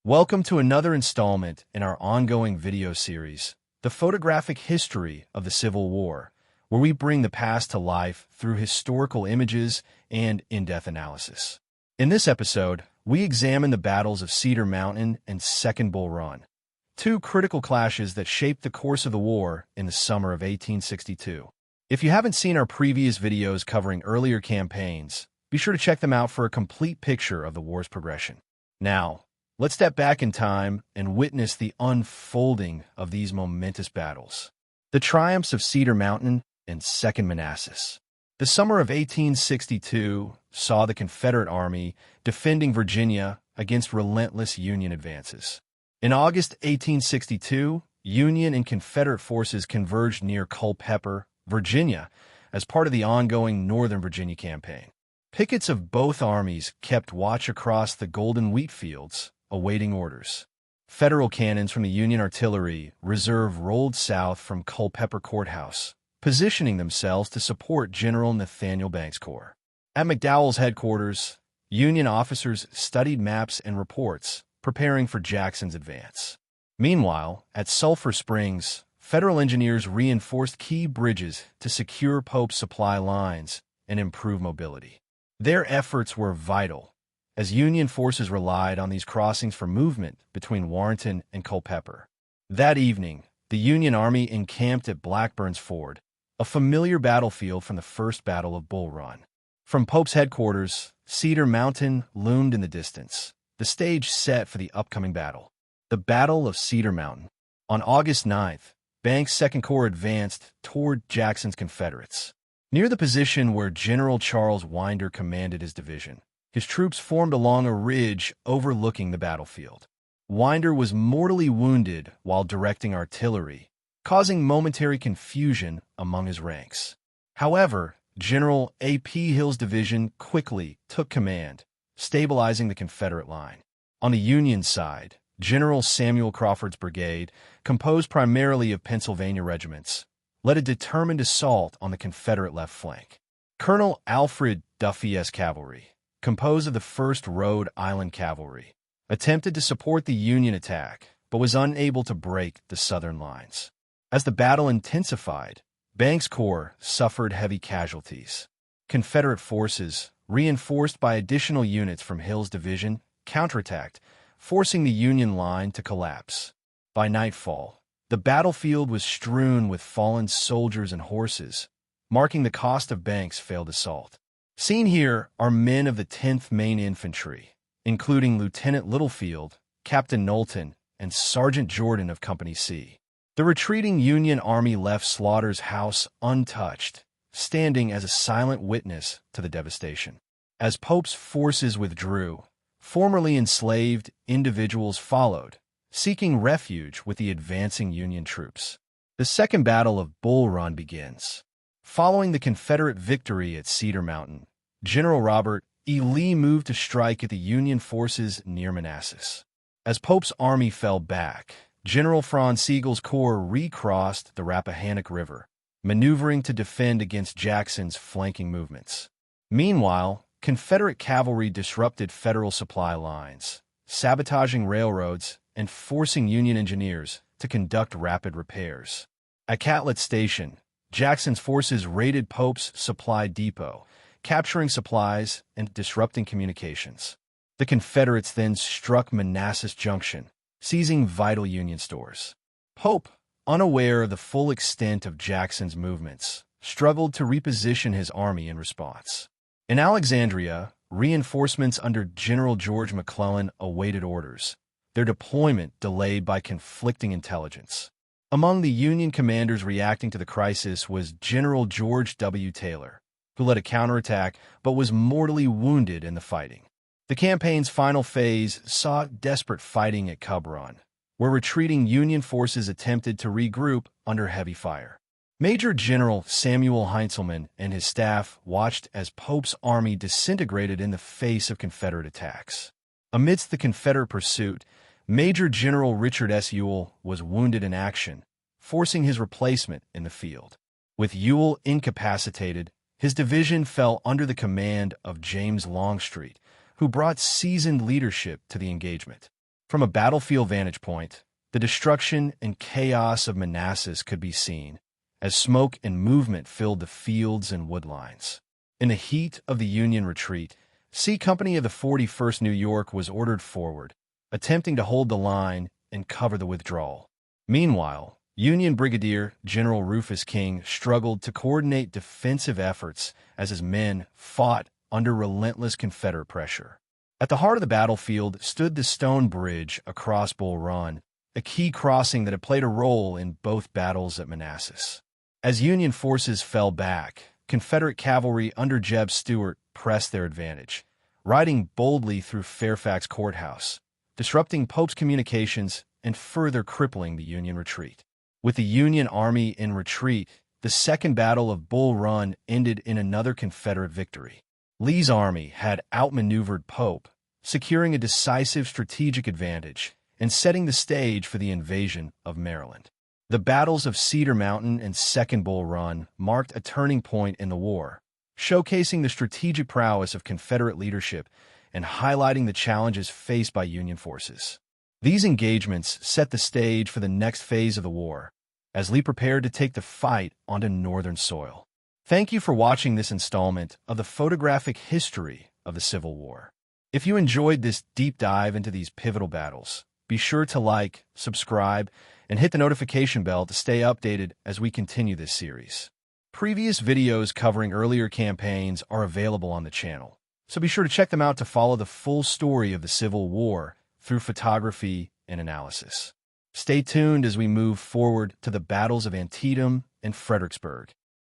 Welcome to another installment in our ongoing video series, The Photographic History of the Civil War, where we bring the past to life through historical images and in-depth analysis. In this episode, we examine the battles of Cedar Mountain and Second Bull Run, two critical clashes that shaped the course of the war in the summer of 1862. If you haven't seen our previous videos covering earlier campaigns, be sure to check them out for a complete picture of the war's progression. Now, let's step back in time and witness the unfolding of these momentous battles. The triumphs of Cedar Mountain and Second Manasas. The summer of 1862 saw the Confederate Army defending Virginia against relentless Union advances. In August 1862, Union and Confederate forces converged near Culpeper, Virginia, as part of the ongoing Northern Virginia campaign. Pickets of both armies kept watch across the golden wheat fields, awaiting orders. Federal cannons from the Union Artillery Reserve rolled south from Culpeper Courthouse, positioning themselves to support General Nathaniel Banks' corps. At McDowell's headquarters, Union officers studied maps and reports, preparing for Jackson's advance. Meanwhile, at Sulphur Springs, Federal engineers reinforced key bridges to secure Pope's supply lines and improve mobility. Their efforts were vital, as Union forces relied on these crossings for movement between Warrenton and Culpeper. That evening, the Union Army encamped at Blackburn's Ford, a familiar battlefield from the First Battle of Bull Run. From Pope's headquarters, Cedar Mountain loomed in the distance, the stage set for the upcoming battle. The Battle of Cedar Mountain. On August 9th, Banks' Second Corps advanced toward Jackson's Confederates. Near the position where General Charles Winder commanded his division, his troops formed along a ridge overlooking the battlefield. Winder was mortally wounded while directing artillery, causing momentary confusion among his ranks. However, General A.P. Hill's division quickly took command, stabilizing the Confederate line. On the Union side, General Samuel Crawford's brigade, composed primarily of Pennsylvania regiments, led a determined assault on the Confederate left flank. Colonel Alfred Duffy's cavalry, composed of the 1st Rhode Island Cavalry, attempted to support the Union attack, but was unable to break the Southern lines. As the battle intensified, Banks' corps suffered heavy casualties. Confederate forces, reinforced by additional units from Hill's division, counterattacked, forcing the Union line to collapse. By nightfall, the battlefield was strewn with fallen soldiers and horses, marking the cost of Banks' failed assault. Seen here are men of the 10th Maine Infantry, including Lieutenant Littlefield, Captain Knowlton, and Sergeant Jordan of Company C. The retreating Union Army left Slaughter's house untouched, standing as a silent witness to the devastation. As Pope's forces withdrew, formerly enslaved individuals followed, seeking refuge with the advancing Union troops. The Second Battle of Bull Run begins. Following the Confederate victory at Cedar Mountain, General Robert E. Lee moved to strike at the Union forces near Manasas. As Pope's army fell back, General Franz Sigel's corps recrossed the Rappahannock River, maneuvering to defend against Jackson's flanking movements. Meanwhile, Confederate cavalry disrupted Federal supply lines, sabotaging railroads and forcing Union engineers to conduct rapid repairs. At Catlet Station, Jackson's forces raided Pope's supply depot, capturing supplies and disrupting communications. The Confederates then struck Manasas Junction, seizing vital Union stores. Pope, unaware of the full extent of Jackson's movements, struggled to reposition his army in response. In Alexandria, reinforcements under General George McClellan awaited orders, their deployment delayed by conflicting intelligence. Among the Union commanders reacting to the crisis was General George W. Taylor, who led a counterattack but was mortally wounded in the fighting. The campaign's final phase saw desperate fighting at Cub Run, where retreating Union forces attempted to regroup under heavy fire. Major General Samuel Heintzelman and his staff watched as Pope's army disintegrated in the face of Confederate attacks. Amidst the Confederate pursuit, Major General Richard S. Ewell was wounded in action, forcing his replacement in the field. With Ewell incapacitated, his division fell under the command of James Longstreet, who brought seasoned leadership to the engagement. From a battlefield vantage point, the destruction and chaos of Manasas could be seen, as smoke and movement filled the fields and woodlines. In the heat of the Union retreat, C Company of the 41st New York was ordered forward, attempting to hold the line and cover the withdrawal. Meanwhile, Union Brigadier General Rufus King struggled to coordinate defensive efforts as his men fought under relentless Confederate pressure. At the heart of the battlefield stood the stone bridge across Bull Run, a key crossing that had played a role in both battles at Manasas. As Union forces fell back, Confederate cavalry under Jeb Stuart pressed their advantage, riding boldly through Fairfax Courthouse, disrupting Pope's communications and further crippling the Union retreat. With the Union Army in retreat, the Second Battle of Bull Run ended in another Confederate victory. Lee's army had outmaneuvered Pope, securing a decisive strategic advantage and setting the stage for the invasion of Maryland. The battles of Cedar Mountain and Second Bull Run marked a turning point in the war, showcasing the strategic prowess of Confederate leadership and highlighting the challenges faced by Union forces. These engagements set the stage for the next phase of the war, as Lee prepared to take the fight onto Northern soil. Thank you for watching this installment of the photographic history of the Civil War. If you enjoyed this deep dive into these pivotal battles, be sure to like, subscribe, and hit the notification bell to stay updated as we continue this series. Previous videos covering earlier campaigns are available on the channel, so be sure to check them out to follow the full story of the Civil War through photography and analysis. Stay tuned as we move forward to the battles of Antietam and Fredericksburg,